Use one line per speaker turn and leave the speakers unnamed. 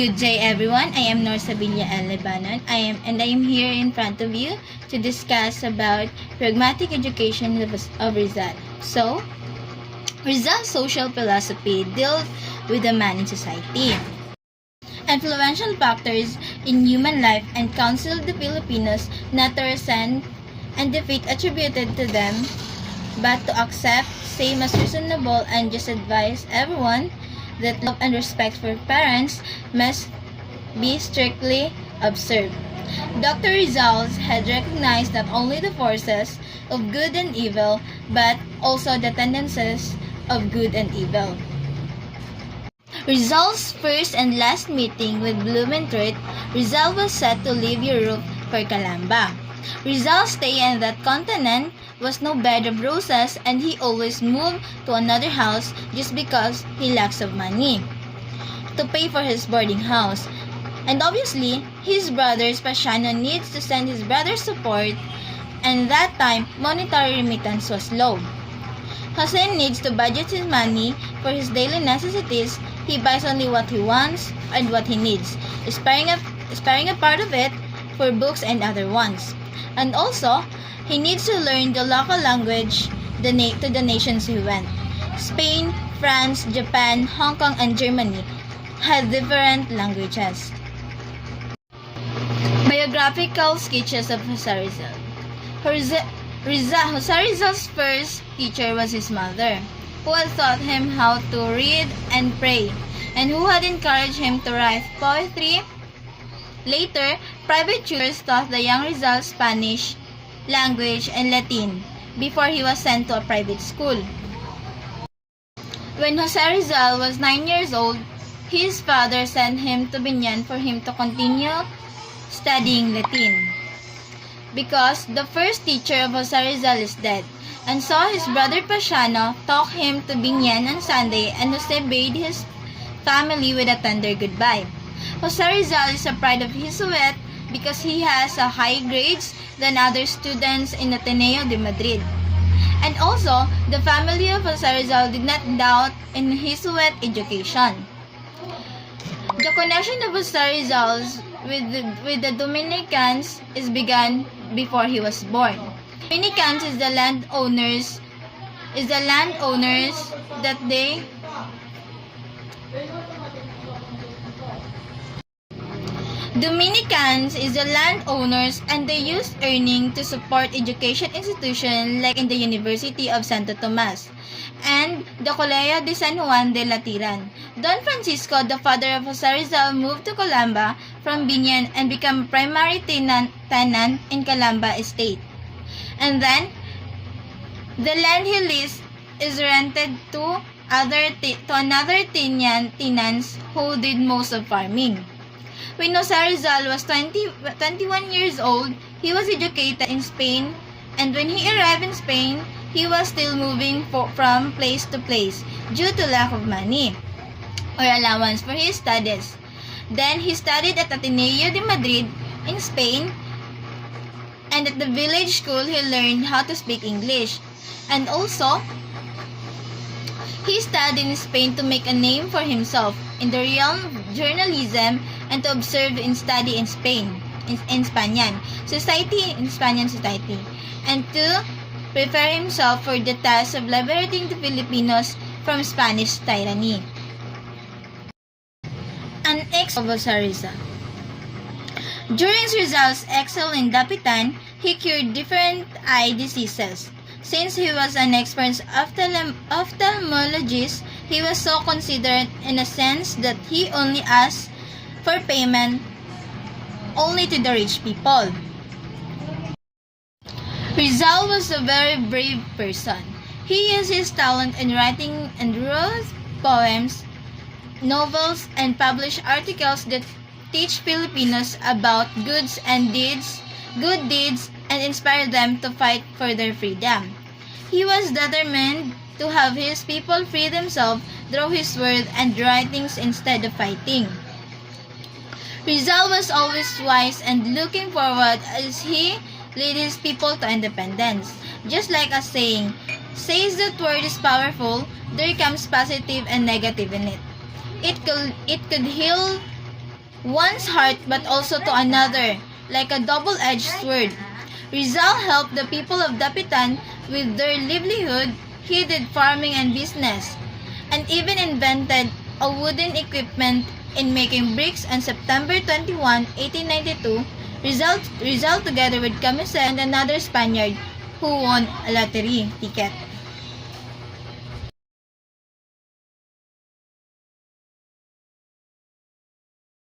Good day everyone, I am Norsavilla and Lebanon. I am here in front of you to discuss about pragmatic education of Rizal. So, Rizal's social philosophy deals with the man in society. Influential factors in human life and counseled the Filipinos not to resent and defeat attributed to them, but to accept, same as reasonable, and just advise everyone that love and respect for parents must be strictly observed. Dr. Rizal had recognized not only the forces of good and evil, but also the tendencies of good and evil. Rizal's first and last meeting with Blumentritt, Rizal was set to leave Europe for Calamba. Rizal's stay in that continent was no bed of roses, and he always moved to another house just because he lacks of money to pay for his boarding house. And obviously, his brother Pasiano needs to send his brother's support, and that time, monetary remittance was low. Jose needs to budget his money for his daily necessities. He buys only what he wants and what he needs, sparing a part of it for books and other wants. And also, he needs to learn the local language to the nations he went. Spain, France, Japan, Hong Kong, and Germany had different languages. Biographical sketches of Jose Rizal. Jose Rizal's first teacher was his mother, who had taught him how to read and pray, and who had encouraged him to write poetry. Later, private tutors taught the young Rizal Spanish language and Latin before he was sent to a private school. When Jose Rizal was 9 years old, his father sent him to Binyan for him to continue studying Latin, because the first teacher of Jose Rizal is dead, and so his brother Pasiano took him to Binyan on Sunday, and Jose bade his family with a tender goodbye. Jose Rizal is a pride of Jesuit because he has a higher grades than other students in Ateneo de Madrid. And also, the family of Jose Rizal did not doubt in Jesuit education. The connection of Jose Rizal with the Dominicans is begun before he was born. Dominicans is the landowners that they Dominicans is the landowners, and they use earning to support education institutions like in the University of Santo Tomas and the Colegio de San Juan de Latiran. Don Francisco, the father of Jose Rizal, moved to Calamba from Binyan and became primary tenant in Calamba estate. And then, the land he leased is rented to another tenants who did most of farming. When Jose Rizal was 21 years old, he was educated in Spain, and when he arrived in Spain, he was still moving from place to place due to lack of money or allowance for his studies. Then he studied at Ateneo de Madrid in Spain, and at the village school he learned how to speak English. And also, he studied in Spain to make a name for himself in the realm of journalism and to observe and study in Spain, in Spanish society, and to prepare himself for the task of liberating the Filipinos from Spanish tyranny. An ex of Jose Rizal. During Rizal's exile in Dapitan, he cured different eye diseases. Since he was an expert ophthalmologist, he was so considerate in a sense that he only asked for payment only to the rich people. Rizal was a very brave person. He used his talent in writing and wrote poems, novels, and published articles that teach Filipinos about good deeds, and inspire them to fight for their freedom. He was determined to have his people free themselves through his word and writings instead of fighting. Rizal was always wise and looking forward as he led his people to independence. Just like a saying says that word is powerful, there comes positive and negative in it. It could heal one's heart but also to another, like a double-edged sword. Rizal helped the people of Dapitan with their livelihood. He did farming and business, and even invented a wooden equipment in making bricks on September 21, 1892. Rizal together with Camusel and another Spaniard who won a lottery ticket.